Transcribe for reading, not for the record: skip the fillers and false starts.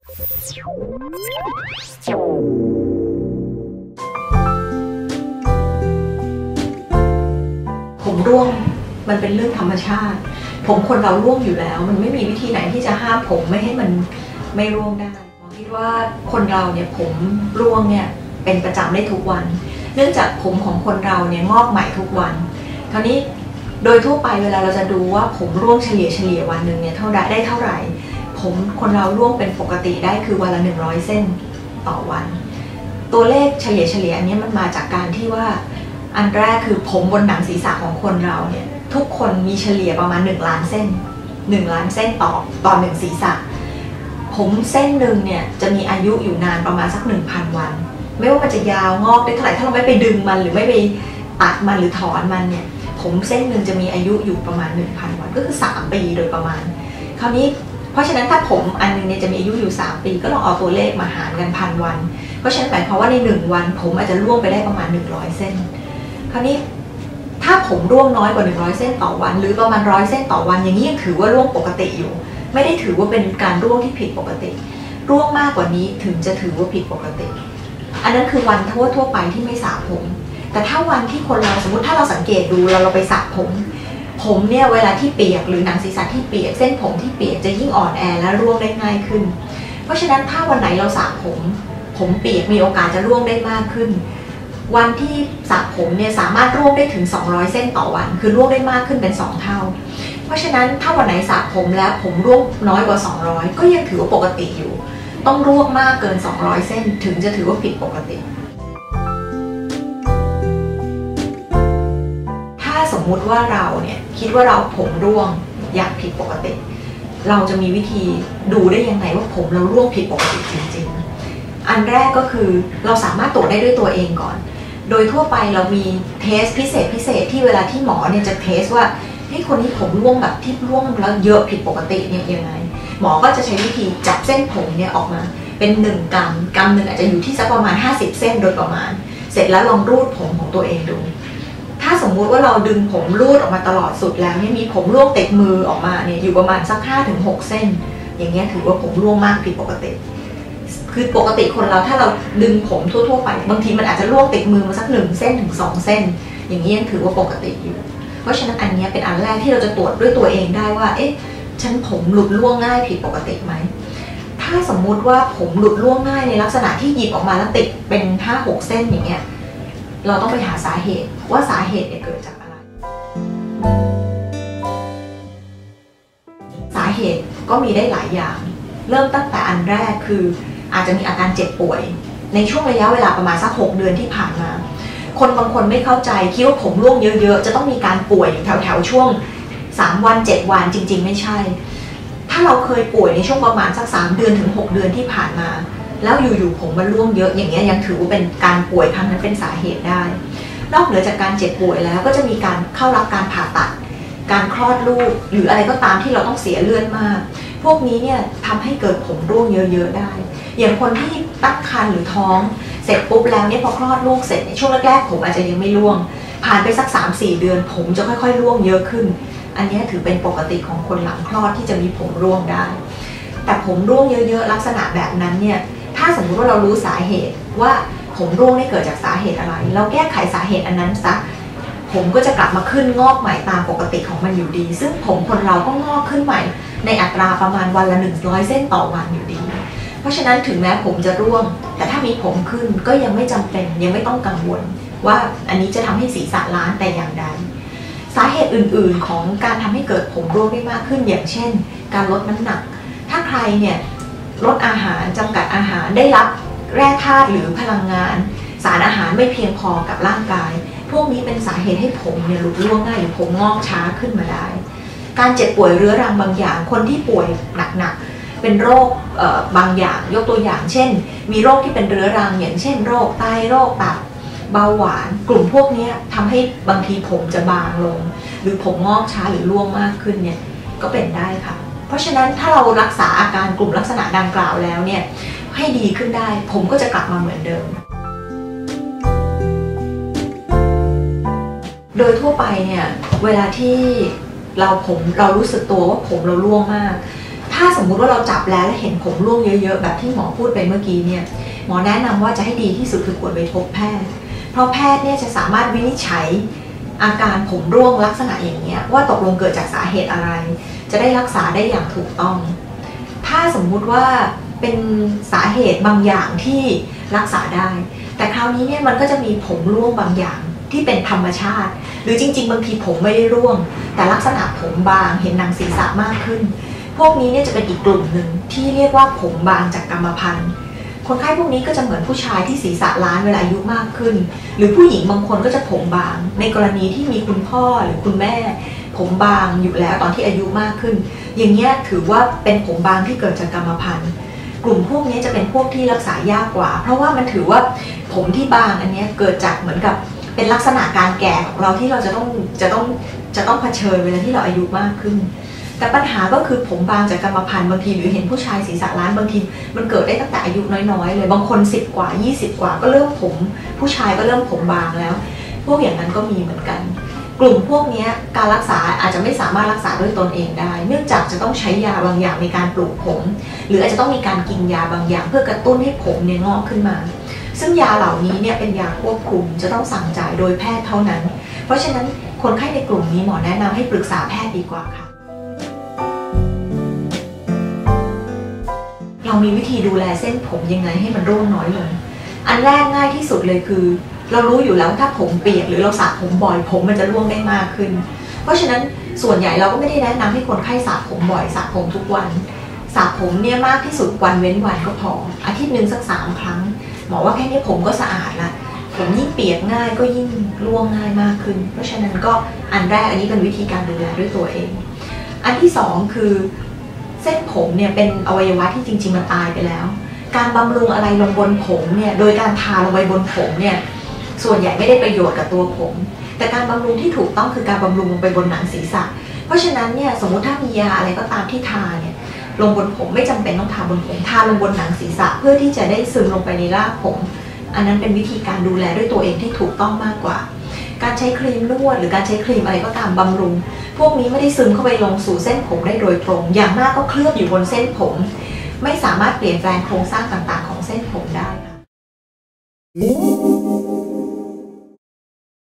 ผมร่วงมันเป็นเรื่องธรรมชาติผมคนเราร่วงอยู่แล้วมันไม่มีวิธีไหนที่จะห้ามผมไม่ให้มันไม่ร่วงได้ผมคิดว่าคนเราเนี่ยผมร่วงเนี่ยเป็นประจำได้ทุกวันเนื่องจากผมของคนเราเนี่ยงอกใหม่ทุกวันคราวนี้โดยทั่วไปเวลาเราจะดูว่าผมร่วงเฉลี่ยวันหนึ่งเนี่ยเท่าไหร่ผมคนเราร่วงเป็นปกติได้คือวันละ100เส้นต่อวันตัวเลขเฉลี่ยอันนี้มันมาจากการที่ว่าอันแรกคือผมบนหนังศีรษะของคนเราเนี่ยทุกคนมีเฉลี่ยประมาณ1 ล้านเส้น1 ล้านเส้นต่อ1ศีรษะผมเส้นหนึ่งเนี่ยจะมีอายุอยู่นานประมาณสัก 1,000 วันไม่ว่ามันจะยาวงอกได้เท่าไหร่ถ้าเราไม่ไปดึงมันหรือไม่ไปตัดมันหรือถอนมันเนี่ยผมเส้นหนึ่งจะมีอายุอยู่ประมาณ 1,000 วันก็คือ3 ปีโดยประมาณคราวนี้เพราะฉะนั้นถ้าผมอันนึงเนี่ยจะมีอายุอยู่3 ปีก็ลองเอาตัวเลขมาหารกัน1,000 วันเพราะฉะนั้นหมายความว่าใน1 วันผมอาจจะร่วงไปได้ประมาณ100เส้นคราวนี้ถ้าผมร่วงน้อยกว่า100เส้นต่อวันหรือประมาณ100เส้นต่อวันอย่างนี้ยังถือว่าร่วงปกติอยู่ไม่ได้ถือว่าเป็นการร่วงที่ผิดปกติร่วงมากกว่านี้ถึงจะถือว่าผิดปกติอันนั้นคือวันทั่วไปที่ไม่สระผมแต่ถ้าวันที่คนเราสมมติถ้าเราสังเกตดูเราไปสระผมเนี่ยเวลาที่เปียกหรือหนังศีรษะที่เปียกเส้นผมที่เปียกจะยิ่งอ่อนแอและร่วงได้ง่ายขึ้นเพราะฉะนั้นถ้าวันไหนเราสระผมเปียกมีโอกาสจะร่วงได้มากขึ้นวันที่สระผมเนี่ยสามารถร่วงได้ถึง200เส้นต่อวันคือร่วงได้มากขึ้นเป็น2 เท่าเพราะฉะนั้นถ้าวันไหนสระผมแล้วผมร่วงน้อยกว่า200ก็ยังถือว่าปกติอยู่ต้องร่วงมากเกิน200เส้นถึงจะถือว่าผิดปกติถ้าสมมุติว่าเราเนี่ยคิดว่าเราผมร่วงอย่างผิดปกติเราจะมีวิธีดูได้ยังไงว่าผมเราร่วงผิดปกติจริงๆอันแรกก็คือเราสามารถตรวจได้ด้วยตัวเองก่อนโดยทั่วไปเรามีเทสพิเศษที่เวลาที่หมอเนี่ยจะเทสว่าให้คนนี้ผมร่วงแบบที่ร่วงแล้วเยอะผิดปกติเนี่ยยังไงหมอก็จะใช้วิธีจับเส้นผมเนี่ยออกมาเป็น1 กรัมหนึ่งอาจจะอยู่ที่สักประมาณ50เส้นโดยประมาณเสร็จแล้วลองรูดผมของตัวเองดูถ้าสมมุติว่าเราดึงผมรูดออกมาตลอดสุดแล้วเนี่ยมีผมร่วงติดมือออกมาเนี่ยอยู่ประมาณสัก5-6 เส้นอย่างเงี้ยถือว่าผมร่วงมากผิดปกติคือปกติคนเราถ้าเราดึงผมทั่วไปบางทีมันอาจจะร่วงติดมือมาสัก1 เส้นถึง2 เส้นอย่างนี้ยังถือว่าปกติอยู่เพราะฉะนั้นอันนี้เป็นอันแรกที่เราจะตรวจด้วยตัวเองได้ว่าเอ๊ะฉันผมหลุดร่วงง่ายผิดปกติไหมถ้าสมมุติว่าผมหลุดร่วงง่ายในลักษณะที่หยิบออกมาแล้วติดเป็น5-6 เส้นอย่างเงี้ยเราต้องไปหาสาเหตุว่าสาเหตุเกิดจากอะไรสาเหตุก็มีได้หลายอย่างเริ่มตั้งแต่อันแรกคืออาจจะมีอาการเจ็บป่วยในช่วงระยะเวลาประมาณสัก6 เดือนที่ผ่านมาคนบางคนไม่เข้าใจคิดว่าผมร่วงเยอะๆจะต้องมีการป่วยอยู่แถวๆช่วง3 วัน 7 วันจริงๆไม่ใช่ถ้าเราเคยป่วยในช่วงประมาณสัก3 เดือนถึง6 เดือนที่ผ่านมาแล้วอยู่ๆผมมันร่วงเยอะอย่างเงี้ยยังถือว่าเป็นการป่วยครั้งนั้นเป็นสาเหตุได้นอกเหนือจากการเจ็บป่วยแล้วก็จะมีการเข้ารับการผ่าตัดการคลอดลูกหรืออะไรก็ตามที่เราต้องเสียเลือดมากพวกนี้เนี่ยทำให้เกิดผมร่วงเยอะๆได้อย่างคนที่ตั้งครรภ์หรือท้องเสร็จปุ๊บแล้วเนี่ยพอคลอดลูกเสร็จในช่วงแรกๆผมอาจจะยังไม่ร่วงผ่านไปสัก 3-4 เดือนผมจะค่อยๆร่วงเยอะขึ้นอันนี้ถือเป็นปกติของคนหลังคลอดที่จะมีผมร่วงได้แต่ผมร่วงเยอะๆลักษณะแบบนั้นเนี่ยถ้าสมมติว่าเรารู้สาเหตุว่าผมร่วงได้เกิดจากสาเหตุอะไรเราแก้ไขสาเหตุอันนั้นซะผมก็จะกลับมาขึ้นงอกใหม่ตามปกติของมันอยู่ดีซึ่งผมคนเราก็งอกขึ้นใหม่ในอัตราประมาณวันละ100เส้นต่อวันอยู่ดีเพราะฉะนั้นถึงแม้ผมจะร่วงแต่ถ้ามีผมขึ้นก็ยังไม่จำเป็นยังไม่ต้องกังวลว่าอันนี้จะทำให้ศีรษะล้านแต่อย่างใดสาเหตุอื่นๆของการทำให้เกิดผมร่วงได้มากขึ้นอย่างเช่นการลดน้ำหนักถ้าใครเนี่ยลดอาหารจำกัดอาหารได้รับแร่ธาตุหรือพลังงานสารอาหารไม่เพียงพอกับร่างกายพวกนี้เป็นสาเหตุให้ผมเนี่ยหลุดร่วงง่ายหรือผมงอกช้าขึ้นมาได้การเจ็บป่วยเรื้อรังบางอย่างคนที่ป่วยหนักๆเป็นโรคบางอย่างยกตัวอย่างเช่นมีโรคที่เป็นเรื้อรังอย่างเช่นโรคไตโรคตับเบาหวานกลุ่มพวกนี้ทำให้บางทีผมจะบางลงหรือผมงอกช้าหรือร่วงมากขึ้นเนี่ยก็เป็นได้ค่ะเพราะฉะนั้นถ้าเรารักษาอาการกลุ่มลักษณะดังกล่าวแล้วเนี่ยให้ดีขึ้นได้ผมก็จะกลับมาเหมือนเดิมโดยทั่วไปเนี่ยเวลาที่เรารู้สึกตัวว่าผมเราร่วงมากถ้ ถ้าสมมุติว่าเราจับแล้วเห็นผมร่วงเยอะๆแบบที่หมอพูดไปเมื่อกี้เนี่ยหมอแนะนำว่าจะให้ดีที่สุดคือควรไปพบแพทย์เพราะแพทย์เนี่ยจะสามารถวินิจฉัยอาการผมร่วงลักษณะอย่างนี้ว่าตกลงเกิดจากสาเหตุอะไร จะได้รักษาได้อย่างถูกต้องถ้าสมมุติว่าเป็นสาเหตุบางอย่างที่รักษาได้แต่คราวนี้เนี่ยมันก็จะมีผมร่วงบางอย่างที่เป็นธรรมชาติหรือจริงๆบางทีผมไม่ได้ร่วงแต่ลักษณะผมบางเห็นหนังศีรษะมากขึ้นพวกนี้เนี่ยจะเป็นอีกกลุ่มหนึ่งที่เรียกว่าผมบางจากกรรมพันธุ์คนไข้พวกนี้ก็จะเหมือนผู้ชายที่ศีรษะล้านเวลาอายุมากขึ้นหรือผู้หญิงบางคนก็จะผมบางในกรณีที่มีคุณพ่อหรือคุณแม่ผมบางอยู่แล้วตอนที่อายุมากขึ้นอย่างเงี้ยถือว่าเป็นผมบางที่เกิดจากกรรมพันธุ์กลุ่มพวกนี้จะเป็นพวกที่รักษายากกว่าเพราะว่ามันถือว่าผมที่บางอันนี้เกิดจากเหมือนกับเป็นลักษณะการแก่ของเราที่เราจะต้องเผชิญเวลาที่เราอายุมากขึ้นแต่ปัญหาก็คือผมบางจากกรรมพันธุ์บางทีหรือเห็นผู้ชายศีรษะล้านบางทีมันเกิดได้ตั้งแต่อายุน้อยๆเลยบางคน10กว่า20กว่าก็เริ่มผมผู้ชายก็เริ่มผมบางแล้วพวกอย่างนั้นก็มีเหมือนกันกลุ่มพวกนี้การรักษาอาจจะไม่สามารถรักษาด้วยตนเองได้เนื่องจากจะต้องใช้ยาบางอย่างในการปลูกผมหรืออาจจะต้องมีการกินยาบางอย่างเพื่อกระตุ้นให้ผมเนี่ยงอกขึ้นมาซึ่งยาเหล่านี้เนี่ยเป็นยาควบคุมจะต้องสั่งจ่ายโดยแพทย์เท่านั้นเพราะฉะนั้นคนไข้ในกลุ่มนี้หมอแนะนำให้ปรึกษาแพทย์ดีกว่าค่ะเรามีวิธีดูแลเส้นผมยังไงให้มันร่วงน้อยลงอันแรกง่ายที่สุดเลยคือเรารู้อยู่แล้วถ้าผมเปียกหรือเราสระผมบ่อยผมมันจะร่วงได้มากขึ้นเพราะฉะนั้นส่วนใหญ่เราก็ไม่ได้แนะนำให้คนไข้สระผมบ่อยสระผมทุกวันสระผมเนี่ยมากที่สุดวันเว้นวันก็พออาทิตย์หนึ่งสัก3 ครั้งหมอว่าแค่นี้ผมก็สะอาดละผมยิ่งเปียกง่ายก็ยิ่งร่วงง่ายมากขึ้นเพราะฉะนั้นก็อันแรกอันนี้เป็นวิธีการดูแลด้วยตัวเองอันที่2คือเส้นผมเนี่ยเป็นอวัยวะที่จริงๆมันตายไปแล้วการบำรุงอะไรลงบนผมเนี่ยโดยการทาลงไปบนผมเนี่ยส่วนใหญ่ไม่ได้ประโยชน์กับตัวผมแต่การบำรุงที่ถูกต้องคือการบำรุงลงไปบนหนังศีรษะเพราะฉะนั้นเนี่ยสมมติถ้ามียาอะไรก็ตามที่ทาเนี่ยลงบนผมไม่จำเป็นต้องทาบนผมทาลงบนหนังศีรษะเพื่อที่จะได้ซึมลงไปในรากผมอันนั้นเป็นวิธีการดูแลด้วยตัวเองที่ถูกต้องมากกว่าการใช้ครีมนวดหรือการใช้ครีมอะไรก็ตามบำรุงพวกนี้ไม่ได้ซึมเข้าไปลงสู่เส้นผมได้โดยตรงอย่างมากก็เคลือบอยู่บนเส้นผมไม่สามารถเปลี่ยนแปลงโครงสร้างต่างๆของเส้นผมได้ค่ะ